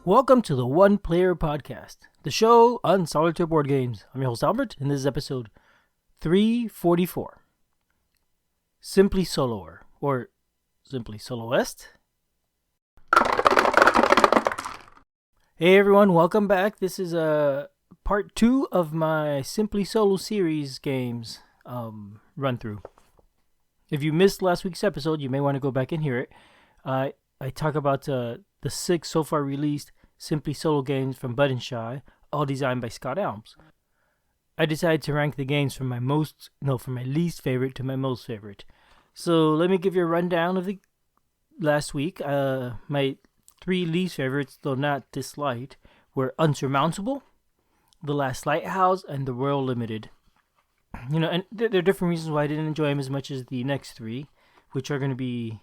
Welcome to the One Player Podcast, the show on solitaire board games. I'm your host Albert, and this is episode 344. Simply Soloer, or Simply Soloist. Hey everyone, welcome back. This is part 2 of my Simply Solo series games run through. If you missed last week's episode, you may want to go back and hear it. I talk about the 6 so far released Simply Solo games from Bud and Shy, all designed by Scott Almes. I decided to rank the games from my least favorite to my most favorite. So let me give you a rundown of the last week. My 3 least favorites, though not disliked, were Unsurmountable, The Last Lighthouse, and The World Limited. And there are different reasons why I didn't enjoy them as much as the next 3, which are going to be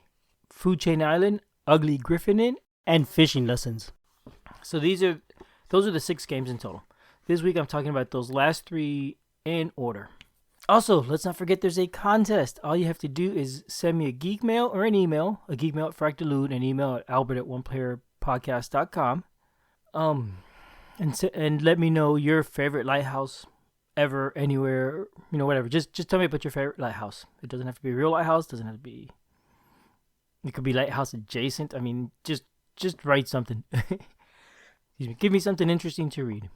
Food Chain Island, Ugly Gryphon, and Fishing Lessons. So those are the 6 games in total. This week I'm talking about those last 3 in order. Also, let's not forget there's a contest. All you have to do is send me a geek mail or an email, a geek mail at Fractalude, an email at albert@oneplayerpodcast.com. And let me know your favorite lighthouse ever, anywhere, whatever. Just tell me about your favorite lighthouse. It doesn't have to be a real lighthouse. It doesn't have to be. It could be lighthouse adjacent. I mean, just write something. Give me something interesting to read.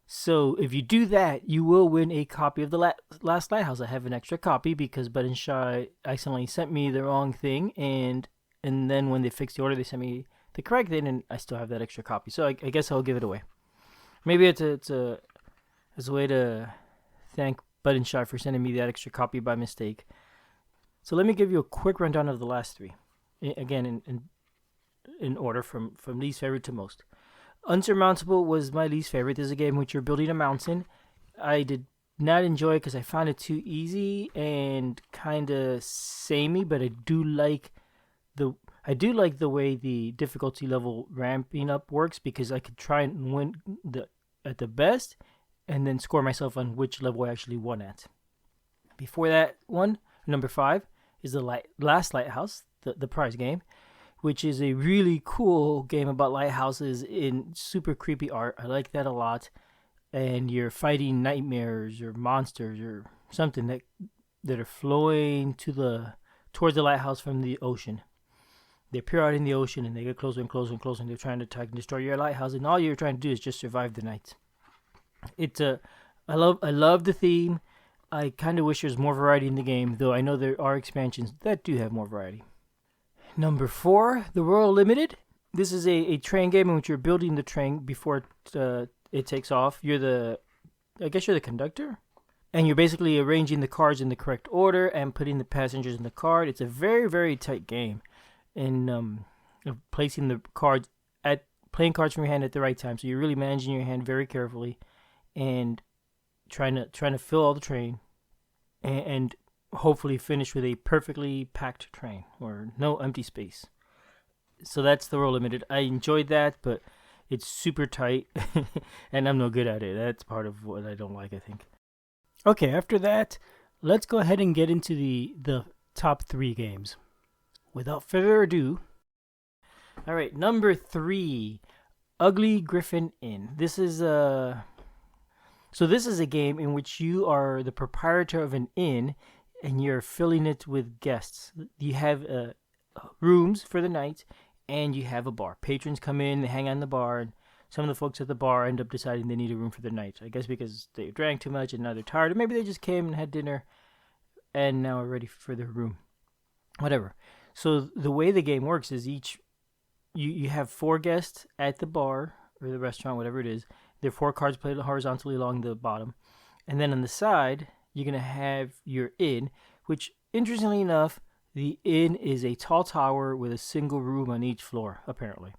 So if you do that, you will win a copy of The Last Lighthouse. I have an extra copy because Bud and Shy accidentally sent me the wrong thing, and then when they fixed the order, they sent me the correct thing, and I still have that extra copy. So I guess I'll give it away. Maybe it's a way to thank Bud and Shy for sending me that extra copy by mistake. So let me give you a quick rundown of the last 3. Again, in order from least favorite to most. Unsurmountable was my least favorite. This is a game in which you're building a mountain. I did not enjoy it because I found it too easy and kind of samey, but I do like the way the difficulty level ramping up works, because I could try and win at the best and then score myself on which level I actually won at. Before that one, number 5, is The Last Lighthouse, the prize game, which is a really cool game about lighthouses in super creepy art. I like that a lot. And you're fighting nightmares or monsters or something that are flowing towards the lighthouse from the ocean. They appear out in the ocean and they get closer and closer and closer, and they're trying to attack and destroy your lighthouse, and all you're trying to do is just survive the night. I love the theme. I kind of wish there's more variety in the game, though I know there are expansions that do have more variety. Number 4, The World Limited. This is a train game in which you're building the train before it takes off. You're the conductor, and you're basically arranging the cars in the correct order and putting the passengers in the car. It's a very, very tight game, and placing the cards playing cards from your hand at the right time. So you're really managing your hand very carefully, and trying to fill all the train, and hopefully finish with a perfectly packed train or no empty space. So that's The World Limited. I enjoyed that, but it's super tight and I'm no good at it. That's part of what I don't like, I think. Okay, after that, let's go ahead and get into the top 3 games. Without further ado, all right, number 3, Ugly Gryphon Inn. This is a game in which you are the proprietor of an inn, and you're filling it with guests. You have rooms for the night, and you have a bar. Patrons come in, they hang out in the bar, and some of the folks at the bar end up deciding they need a room for the night. I guess because they drank too much and now they're tired, or maybe they just came and had dinner and now are ready for their room. Whatever. So the way the game works is you have 4 guests at the bar or the restaurant, whatever it is. There are 4 cards played horizontally along the bottom, and then on the side you're going to have your inn, which, interestingly enough, the inn is a tall tower with a single room on each floor, apparently.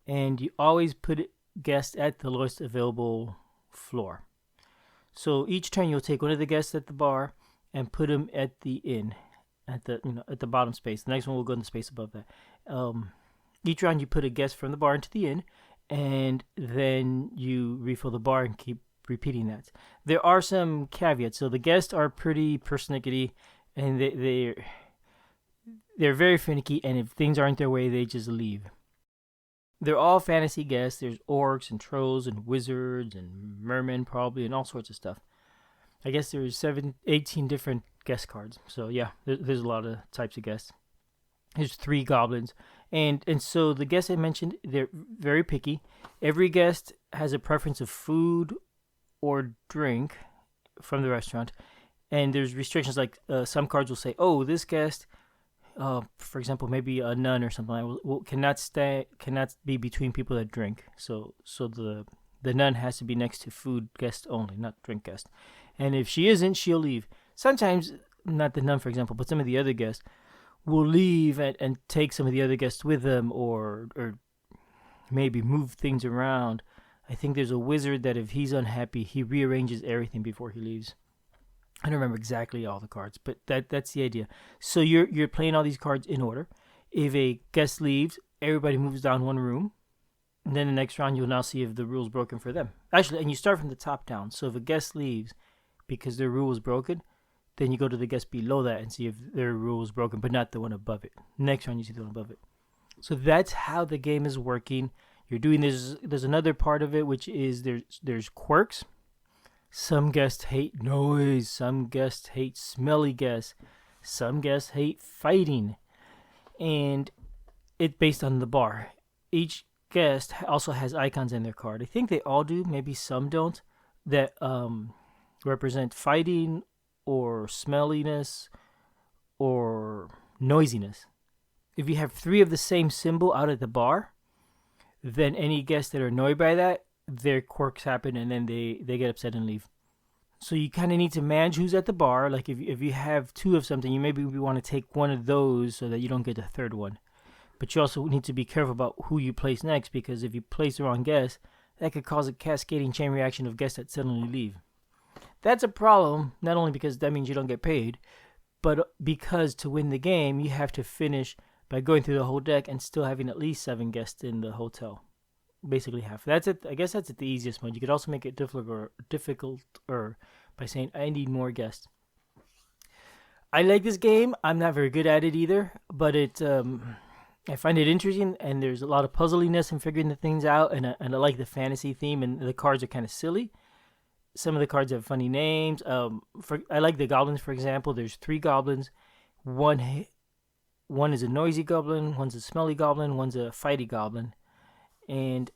And you always put guests at the lowest available floor. So each turn you'll take one of the guests at the bar and put them at the inn, at the bottom space. The next one will go in the space above that. Each round you put a guest from the bar into the inn, and then you refill the bar and keep repeating that. There are some caveats. So the guests are pretty persnickety, and they're very finicky, and if things aren't their way, they just leave. they're all fantasy guests. There's orcs and trolls and wizards and mermen probably and all sorts of stuff. I guess there's 18 different guest cards. So yeah, there's a lot of types of guests. There's 3 goblins, and so the guests I mentioned, they're very picky. Every guest has a preference of food or drink from the restaurant, and there's restrictions like some cards will say, "Oh, this guest, for example, maybe a nun or something, cannot be between people that drink." So the nun has to be next to food guest only, not drink guest. And if she isn't, she'll leave. Sometimes, not the nun, for example, but some of the other guests will leave and take some of the other guests with them, or maybe move things around. I think there's a wizard that if he's unhappy, he rearranges everything before he leaves. I don't remember exactly all the cards, but that's the idea. So you're playing all these cards in order. If a guest leaves, everybody moves down one room. And then the next round, you'll now see if the rule's broken for them. Actually, and you start from the top down. So if a guest leaves because their rule was broken, then you go to the guest below that and see if their rule was broken, but not the one above it. Next round, you see the one above it. So that's how the game is working. You're doing this. There's another part of it, which is there's quirks. Some guests hate noise. Some guests hate smelly guests. Some guests hate fighting. And it's based on the bar. Each guest also has icons in their card. I think they all do. Maybe some don't. That represent fighting or smelliness or noisiness. If you have 3 of the same symbol out at the bar, then any guests that are annoyed by that, their quirks happen and then they get upset and leave. So you kind of need to manage who's at the bar. Like if you have 2 of something, you maybe want to take one of those so that you don't get the third one. But you also need to be careful about who you place next, because if you place the wrong guest, that could cause a cascading chain reaction of guests that suddenly leave. That's a problem, not only because that means you don't get paid, but because to win the game, you have to finish by going through the whole deck and still having at least 7 guests in the hotel. Basically half. That's it. I guess that's the easiest mode. You could also make it difficult by saying, I need more guests. I like this game. I'm not very good at it either, but I find it interesting, and there's a lot of puzzliness and figuring the things out, and I like the fantasy theme, and the cards are kind of silly. Some of the cards have funny names. I like the goblins, for example. There's 3 goblins. One is a noisy goblin, one's a smelly goblin, one's a fighty goblin. And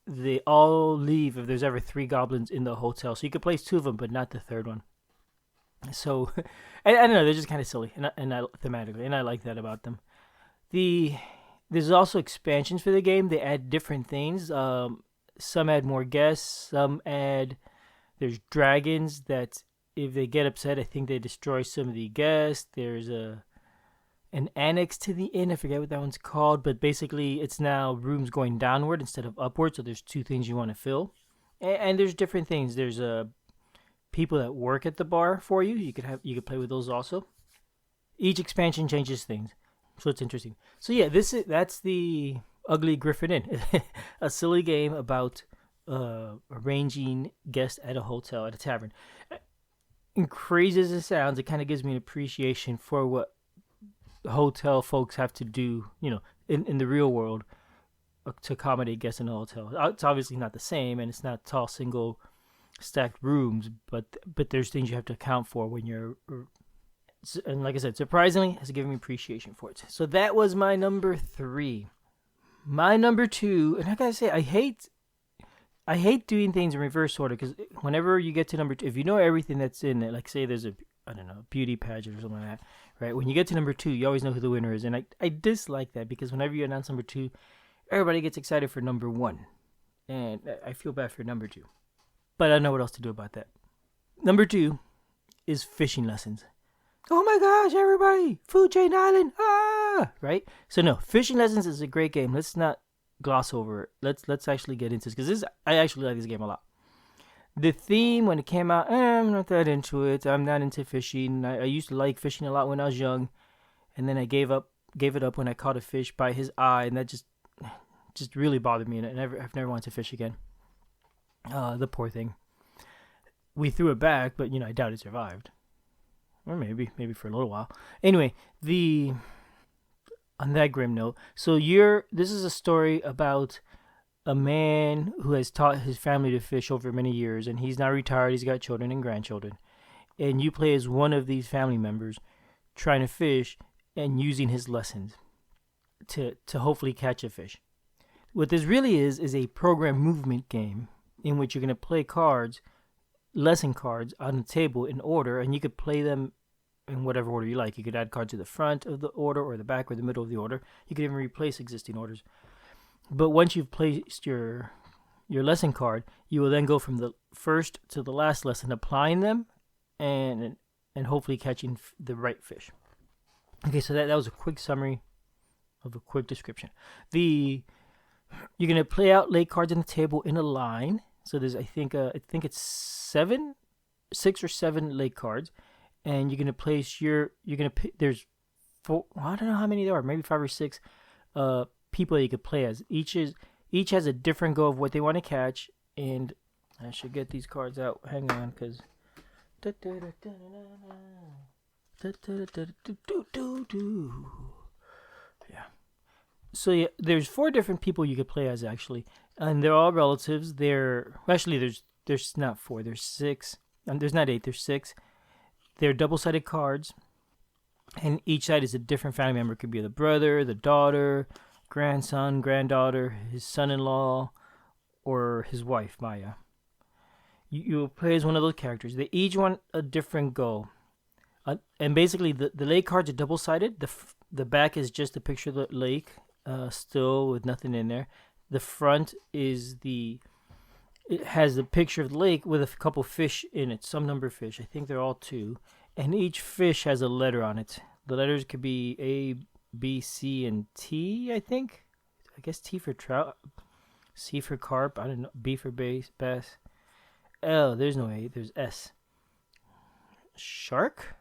they all leave if there's ever 3 goblins in the hotel. So you could place 2 of them, but not the third one. So, I don't know, they're just kind of silly, and I thematically, and I like that about them. There's also expansions for the game. They add different things. Some add more guests. There's dragons that, if they get upset, I think they destroy some of the guests. There's an annex to the inn. I forget what that one's called, but basically it's now rooms going downward instead of upward. So there's 2 things you want to fill, and there's different things. There's people that work at the bar for you. You could play with those also. Each expansion changes things, so it's interesting. So yeah, that's the Ugly Gryphon Inn, a silly game about arranging guests at a hotel, at a tavern. And crazy as it sounds, it kind of gives me an appreciation for what hotel folks have to do, in the real world, to accommodate guests in a hotel. It's obviously not the same, and it's not tall single stacked rooms, but there's things you have to account for when you're. And like I said, surprisingly, it's given me appreciation for it. So that was my number 3. My number 2, and I gotta say, I hate doing things in reverse order, because whenever you get to number 2, if you know everything that's in it, like say there's a beauty pageant or something like that, right? When you get to number 2, you always know who the winner is, and I dislike that, because whenever you announce number 2, everybody gets excited for number 1, and I feel bad for number 2, but I don't know what else to do about that. Number 2 is fishing lessons. Oh my gosh, everybody! Food Chain Island! Ah! Right? So no, fishing lessons is a great game. Let's not gloss over it. Let's actually get into this, because I actually like this game a lot. The theme, when it came out, I'm not that into it. I'm not into fishing. I used to like fishing a lot when I was young, and then I gave it up when I caught a fish by his eye, and that just really bothered me, and I've never wanted to fish again. The poor thing. We threw it back, but I doubt it survived. Or maybe for a little while. Anyway, On that grim note, so this is a story about a man who has taught his family to fish over many years, and he's now retired. He's got children and grandchildren, and you play as one of these family members trying to fish and using his lessons to hopefully catch a fish. What this really is a program movement game in which you're going to play cards, lesson cards, on the table in order, and you could play them in whatever order you like. You could add cards to the front of the order or the back or the middle of the order. You could even replace existing orders. But once you've placed your lesson card, you will then go from the first to the last lesson, applying them and hopefully catching the right fish. Okay, so that was a quick summary of a quick description. You're gonna play out lay cards on the table in a line. So there's I think it's 6 or 7 lay cards, and you're gonna place there's 4. Well, I don't know how many there are. Maybe 5 or 6 people you could play as. Each has a different go of what they want to catch, and I should get these cards out. Hang on, because yeah. So yeah, there's 4 different people you could play as actually, and they're all relatives. There's not 4. There's 6. And there's not 8. There's 6. They're double-sided cards, and each side is a different family member. It could be the brother, the daughter, grandson, granddaughter, his son-in-law, or his wife, Maya. You play as one of those characters. They each want a different goal. And basically, the lake cards are double-sided. The back is just a picture of the lake, still with nothing in there. The front it has the picture of the lake with a couple fish in it, some number of fish. I think they're all 2. And each fish has a letter on it. The letters could be A, B, C, and T, I think. I guess T for trout, C for carp, I don't know, B for bass. L, there's no A, there's S. Shark?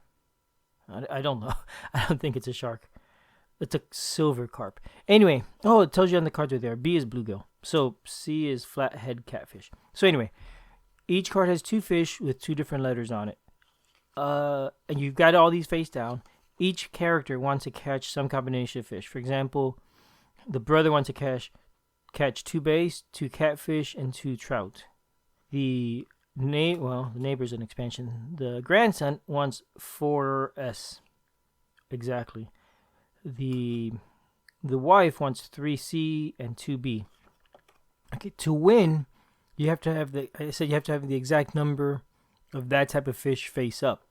I don't know. I don't think it's a shark. It's a silver carp. Anyway, it tells you on the cards right there. B is bluegill. So C is flathead catfish. So anyway, each card has 2 fish with 2 different letters on it. And you've got all these face down. Each character wants to catch some combination of fish. For example, the brother wants to catch 2 bass, 2 catfish, and 2 trout. The neighbor's an expansion. The grandson wants 4S. Exactly. The wife wants 3C and 2B. Okay, to win, you have to have the exact number of that type of fish face up.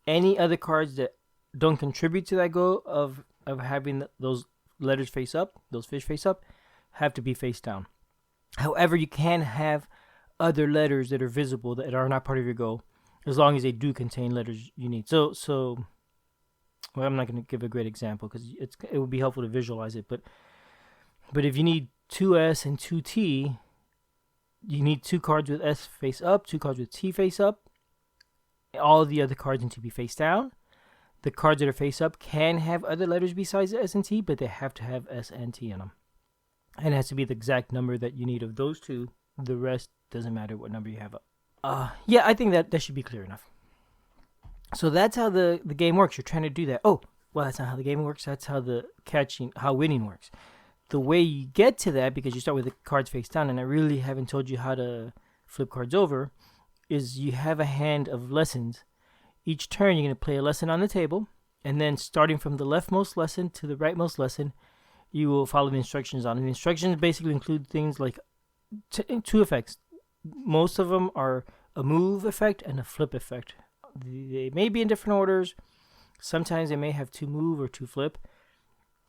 Any other cards that don't contribute to that goal of having those letters face up, those fish face up, have to be face down. However, you can have other letters that are visible that are not part of your goal, as long as they do contain letters you need. So well, I'm not going to give a great example because it would be helpful to visualize it. But if you need 2S and 2T, you need 2 cards with S face up, 2 cards with T face up. All the other cards need to be face down. The cards that are face up can have other letters besides S and T, but they have to have S and T in them. And it has to be the exact number that you need of those 2. The rest doesn't matter what number you have up. Yeah, I think that should be clear enough. So that's how the game works. You're trying to do that. Oh, well, that's not how the game works. That's how how winning works. The way you get to that, because you start with the cards face down, and I really haven't told you how to flip cards over, is you have a hand of lessons. Each turn, you're going to play a lesson on the table, and then starting from the leftmost lesson to the rightmost lesson, you will follow the instructions on it. The instructions basically include things like 2 effects. Most of them are a move effect and a flip effect. They may be in different orders. Sometimes they may have 2 move or 2 flip,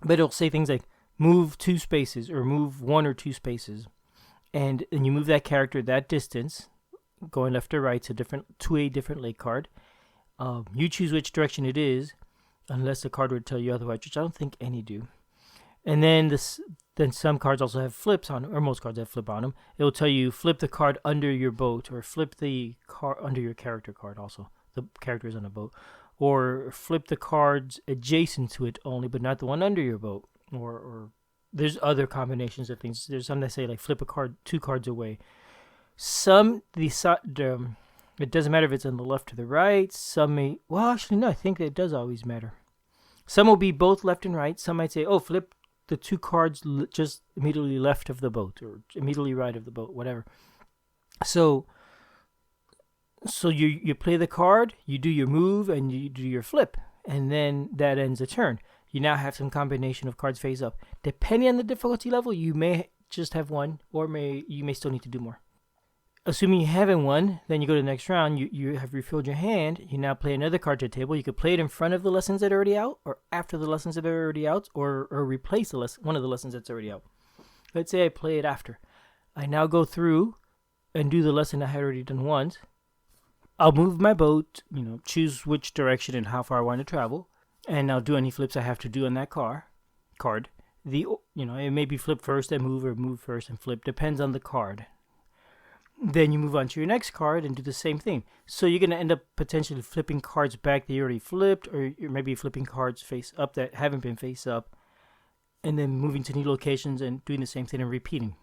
but it'll say things like move 2 spaces or move 1 or 2 spaces, and you move that character that distance, going left or right to a different lake card. You choose which direction it is, unless the card would tell you otherwise, which I don't think any do. And then some cards also have flips on them, or most cards have flip on them. It will tell you flip the card under your boat, or flip the card under your character card also. The character is on a boat. Or flip the cards adjacent to it only, but not the one under your boat. Or there's other combinations of things. There's some that say like flip a card 2 cards away. It doesn't matter if it's on the left or the right. Some may, well, actually no, I think it does always matter. Some will be both left and right. Some might say, oh, flip the two cards just immediately left of the boat or immediately right of the boat, whatever. So you play the card, you do your move, and you do your flip, and then that ends the turn. You now have some combination of cards face up. Depending on the difficulty level, you may just have one, or you may still need to do more. Assuming you haven't won, then you go to the next round. You have refilled your hand. You now play another card to the table. You could play it in front of the lessons that are already out, or after the lessons that are already out, or replace one of the lessons that's already out. Let's say I play it after. I now go through and do the lesson I had already done once. I'll move my boat, choose which direction and how far I want to travel, and I'll do any flips I have to do on that card. It may be flip first and move, or move first and flip, depends on the card. Then you move on to your next card and do the same thing. So you're going to end up potentially flipping cards back that you already flipped, or you're maybe flipping cards face up that haven't been face up, and then moving to new locations and doing the same thing and repeating,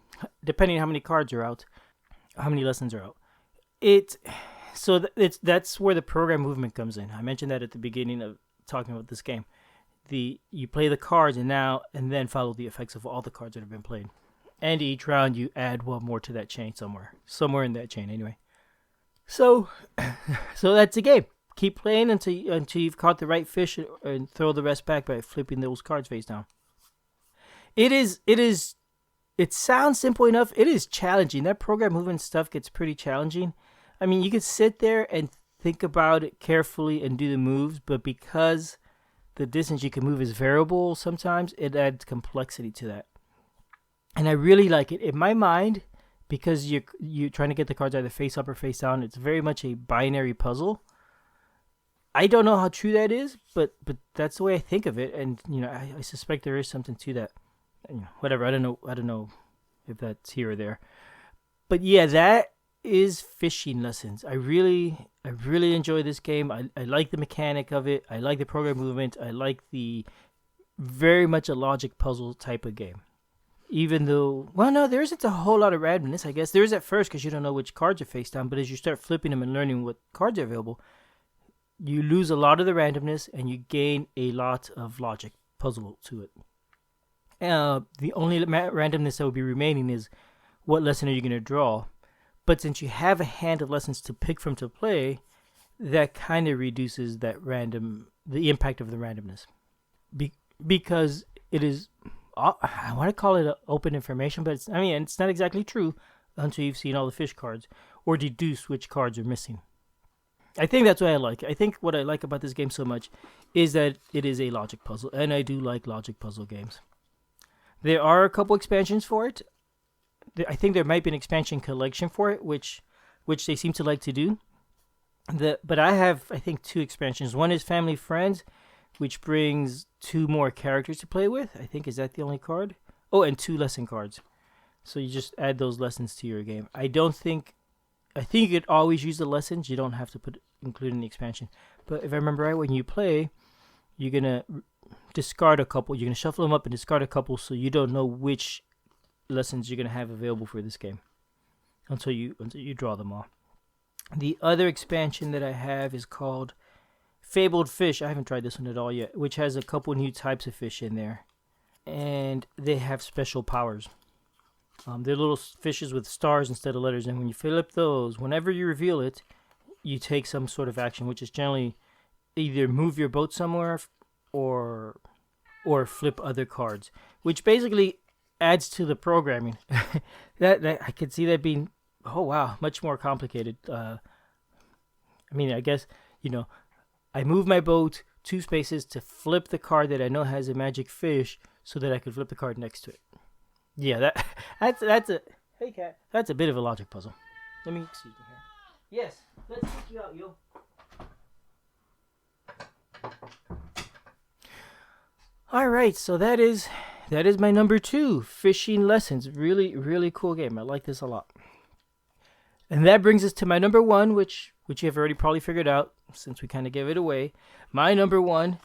depending on how many cards are out, how many lessons are out. That's where the program movement comes in. I mentioned that at the beginning of talking about this game. You play the cards and then follow the effects of all the cards that have been played. And each round you add one more to that chain somewhere in that chain anyway. So that's the game. Keep playing until you've caught the right fish, and throw the rest back by flipping those cards face down. It sounds simple enough. It is challenging. That program movement stuff gets pretty challenging. I mean, you could sit there and think about it carefully and do the moves, but because the distance you can move is variable sometimes, it adds complexity to that. And I really like it. In my mind, because you're trying to get the cards either face up or face down, it's very much a binary puzzle. I don't know how true that is, but that's the way I think of it, and I suspect there is something to that. Whatever, I don't know if that's here or there. But yeah, that is fishing lessons. I really enjoy this game. I like the mechanic of it. I like the program movement. I like the very much a logic puzzle type of game. Even though, there isn't a whole lot of randomness, I guess. There is at first because you don't know which cards are face down, but as you start flipping them and learning what cards are available, you lose a lot of the randomness and you gain a lot of logic puzzle to it. The only randomness that will be remaining is what lesson are you going to draw. But since you have a hand of lessons to pick from to play, that kind of reduces the impact of the randomness. Because it is, I want to call it open information, but it's not exactly true until you've seen all the fish cards or deduce which cards are missing. I think that's what I like. I think what I like about this game so much is that it is a logic puzzle, and I do like logic puzzle games. There are a couple expansions for it. I think there might be an expansion collection for it, which they seem to like to do. But I have, I think, 2 expansions. One is Family Friends, which brings 2 more characters to play with. I think, is that the only card? Oh, and 2 lesson cards. So you just add those lessons to your game. I think you could always use the lessons. You don't have to include in the expansion. But if I remember right, when you play, you're going to discard a couple. You're going to shuffle them up and discard a couple, so you don't know which lessons you're going to have available for this game until you draw them all. The other expansion that I have is called Fabled Fish. I haven't tried this one at all yet, which has a couple new types of fish in there, and they have special powers. They're little fishes with stars instead of letters, and when you flip those, whenever you reveal it, you take some sort of action, which is generally either move your boat somewhere or flip other cards, which basically adds to the programming. that I could see that being much more complicated. I guess I move my boat 2 spaces to flip the card that I know has a magic fish, so that I could flip the card next to it. Yeah, that's a bit of a logic puzzle. Let me excuse me here. Yes, let's take you out, yo. All right, so that is my number 2, Fishing Lessons. Really, really cool game. I like this a lot. And that brings us to my number 1, which you have already probably figured out since we kind of gave it away. My number 1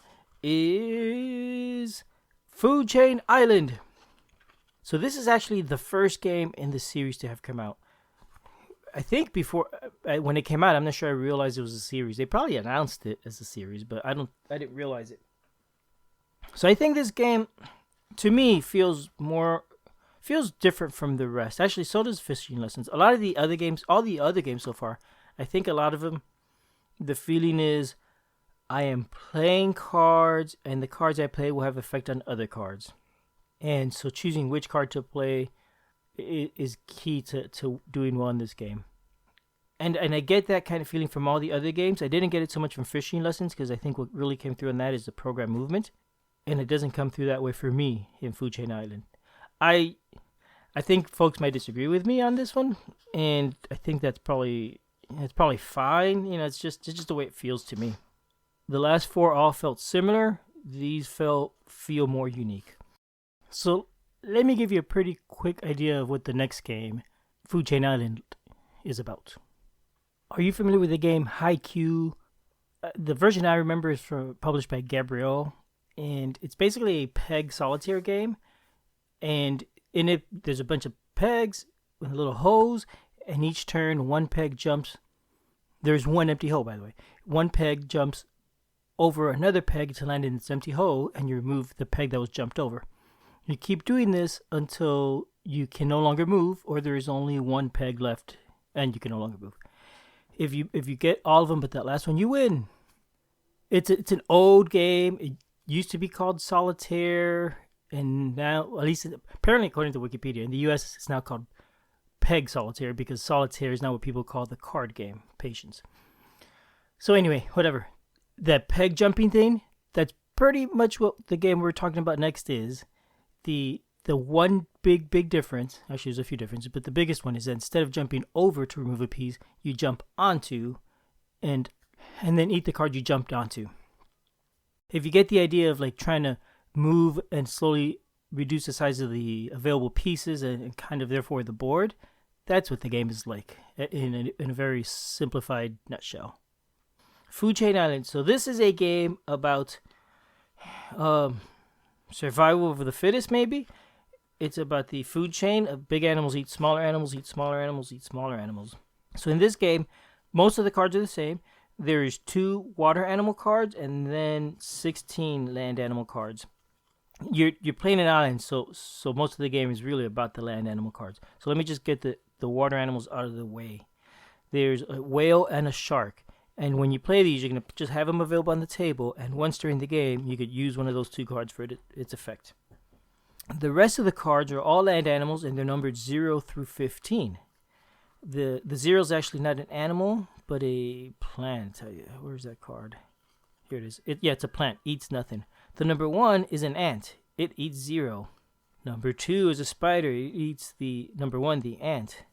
is Food Chain Island. So this is actually the first game in the series to have come out. I think before, when it came out, I'm not sure I realized it was a series. They probably announced it as a series, but I didn't realize it. So I think this game, to me, feels different from the rest. Actually, so does Fishing Lessons. A lot of the other games, all the other games so far, I think a lot of them, the feeling is I am playing cards, and the cards I play will have effect on other cards. And so choosing which card to play is key to doing well in this game. And I get that kind of feeling from all the other games. I didn't get it so much from Fishing Lessons because I think what really came through on that is the program movement. And it doesn't come through that way for me in Food Chain Island. I think folks might disagree with me on this one, and I think that's probably fine. It's just the way it feels to me. The last four all felt similar. These feel more unique. So let me give you a pretty quick idea of what the next game, Food Chain Island, is about. Are you familiar with the game Haikyuu? The version I remember is published by Gabrielle, and it's basically a peg solitaire game. And in it, there's a bunch of pegs with a little hose, and each turn, one peg jumps. There's one empty hole, by the way. One peg jumps over another peg to land in its empty hole, and you remove the peg that was jumped over. You keep doing this until you can no longer move, or there is only one peg left, and you can no longer move. If you get all of them but that last one, you win. It's an old game. It used to be called Solitaire, and now, at least apparently according to Wikipedia, in the US it's now called Peg Solitaire because Solitaire is now what people call the card game, Patience. So anyway, whatever. That peg jumping thing, that's pretty much what the game we're talking about next is. The one big difference, actually there's a few differences, but the biggest one is that instead of jumping over to remove a piece, you jump onto and then eat the card you jumped onto. If you get the idea of like trying to move and slowly reduce the size of the available pieces and kind of therefore the board, that's what the game is like in a very simplified nutshell. Food Chain Island. So this is a game about survival of the fittest, maybe. It's about the food chain of big animals eat smaller animals, eat smaller animals, eat smaller animals. So in this game, most of the cards are the same. There's 2 water animal cards and then 16 land animal cards. You're playing an island, so most of the game is really about the land animal cards. So let me just get the water animals out of the way. There's a whale and a shark. And when you play these, you're going to just have them available on the table. And once during the game, you could use one of those 2 cards for its effect. The rest of the cards are all land animals, and they're numbered 0 through 15. The 0 is actually not an animal, but a plant. Where's that card? Here it is. It's a plant. Eats nothing. The number 1 is an ant. It eats 0. Number 2 is a spider. It eats the number 1, the ant.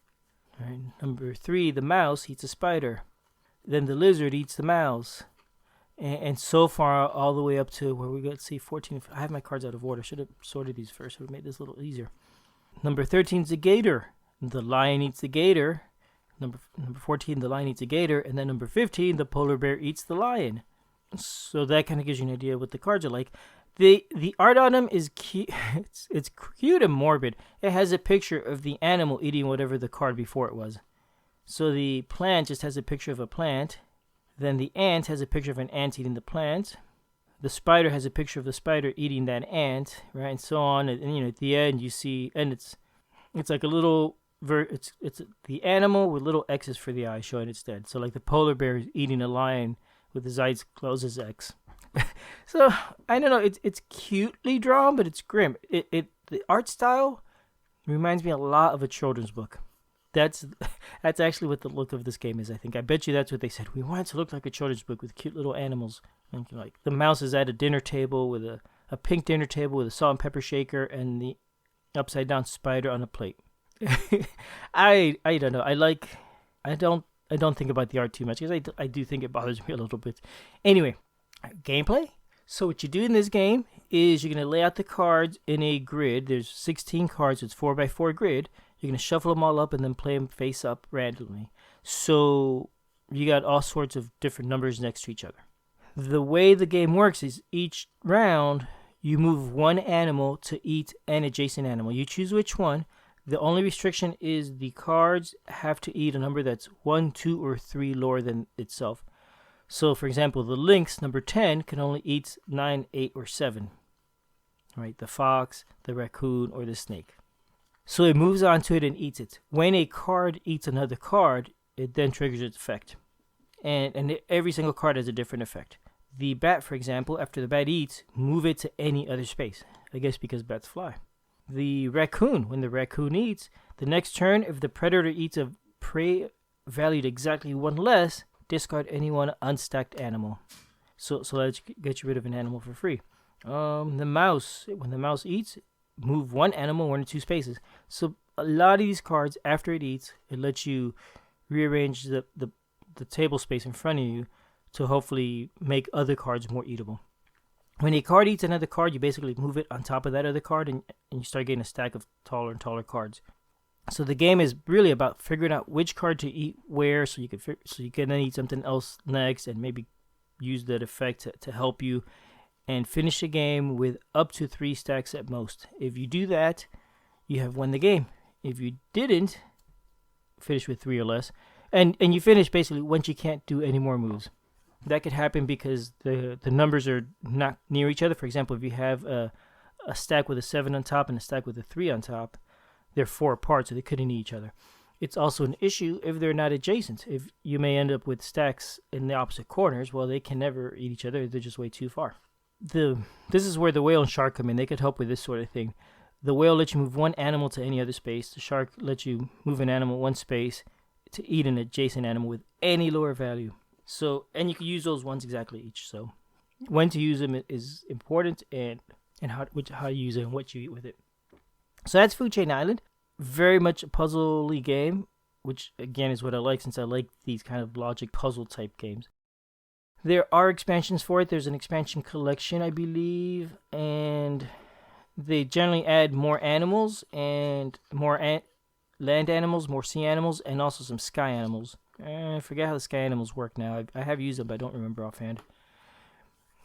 All right. Number 3, the mouse eats a spider. Then the lizard eats the mouse. And so far, all the way up to where we got, 14. I have my cards out of order. Should have sorted these first. It would have made this a little easier. Number 13 is the gator. The lion eats the gator. Number 14, the lion eats a gator. And then number 15, the polar bear eats the lion. So that kind of gives you an idea of what the cards are like. The art on them is cute. It's cute and morbid. It has a picture of the animal eating whatever the card before it was. So the plant just has a picture of a plant. Then the ant has a picture of an ant eating the plant. The spider has a picture of the spider eating that ant, right, and so on. And at the end you see, and it's like a little it's the animal with little X's for the eyes showing its dead. So like the polar bear is eating a lion with his eyes closed as X. So I don't know. It's cutely drawn, but it's grim. The art style reminds me a lot of a children's book. That's actually what the look of this game is, I think. I bet you that's what they said. We want it to look like a children's book with cute little animals. Like the mouse is at a dinner table with a pink dinner table with a salt and pepper shaker and the upside down spider on a plate. I don't know. I don't think about the art too much because I do think it bothers me a little bit. Anyway, gameplay. So what you do in this game is you're going to lay out the cards in a grid. There's 16 cards. It's 4x4 grid. You're going to shuffle them all up and then play them face up randomly. So you got all sorts of different numbers next to each other. The way the game works is each round you move one animal to eat an adjacent animal. You choose which one. The only restriction is the cards have to eat a number that's 1, 2, or 3 lower than itself. So, for example, the lynx, number 10, can only eat 9, 8, or 7. right? The fox, the raccoon, or the snake. So it moves onto it and eats it. When a card eats another card, it then triggers its effect. And every single card has a different effect. The bat, for example, after the bat eats, move it to any other space. I guess because bats fly. The raccoon, when the raccoon eats, the next turn, if the predator eats a prey valued exactly 1 less, discard any one unstacked animal. So let's get you rid of an animal for free. The mouse, when the mouse eats, move 1 animal 1 or 2 spaces. So a lot of these cards, after it eats, it lets you rearrange the table space in front of you to hopefully make other cards more eatable. When a card eats another card, you basically move it on top of that other card, and you start getting a stack of taller and taller cards. So the game is really about figuring out which card to eat where, so you can then eat something else next, and maybe use that effect to help you, and finish the game with up to 3 stacks at most. If you do that, you have won the game. If you didn't finish with 3 or less, and you finish basically once you can't do any more moves. That could happen because the numbers are not near each other. For example, if you have a stack with a 7 on top and a stack with a 3 on top, they're 4 apart, so they couldn't eat each other. It's also an issue if they're not adjacent. If you may end up with stacks in the opposite corners, well, they can never eat each other. They're just way too far. This is where the whale and shark come in. They could help with this sort of thing. The whale lets you move 1 animal to any other space. The shark lets you move an animal 1 space to eat an adjacent animal with any lower value. So, and you can use those ones exactly each. So, when to use them is important, and how you use it and what you eat with it. So that's Food Chain Island. Very much a puzzly game, which again is what I like, since I like these kind of logic puzzle type games. There are expansions for it. There's an expansion collection, I believe, and they generally add more animals and more land animals, more sea animals, and also some sky animals. I forget how the sky animals work now. I have used them, but I don't remember offhand.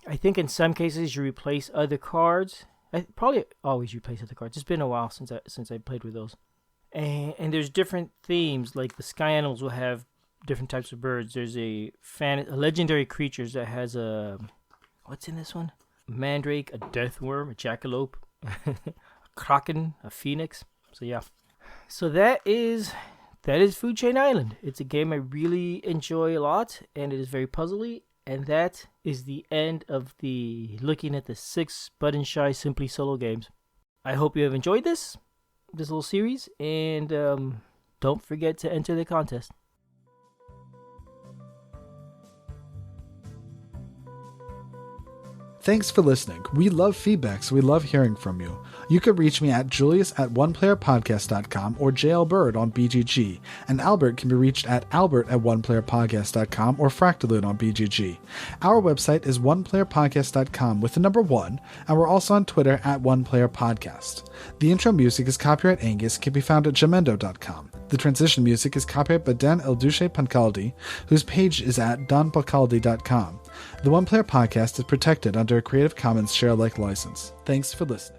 I think in some cases you replace other cards. I probably always replace other cards. It's been a while since I played with those. And there's different themes. Like the sky animals will have different types of birds. There's a legendary creatures that has a... What's in this one? A mandrake, a death worm, a jackalope, a kraken, a phoenix. So yeah. So that is Food Chain Island. It's a game I really enjoy a lot, and it is very puzzly. And that is the end of looking at the 6 Button Shy Simply Solo games. I hope you have enjoyed this little series, and don't forget to enter the contest. Thanks for listening. We love feedback, so we love hearing from you. You can reach me at julius@oneplayerpodcast.com or JLBird on BGG, and Albert can be reached at albert@oneplayerpodcast.com or Fractalude on BGG. Our website is oneplayerpodcast.com with the number 1, and we're also on Twitter at oneplayerpodcast. The intro music is copyright Angus, can be found at jamendo.com. The transition music is copyright by Dan Elduce Pancaldi, whose page is at donpancaldi.com. The One Player Podcast is protected under a Creative Commons share-alike license. Thanks for listening.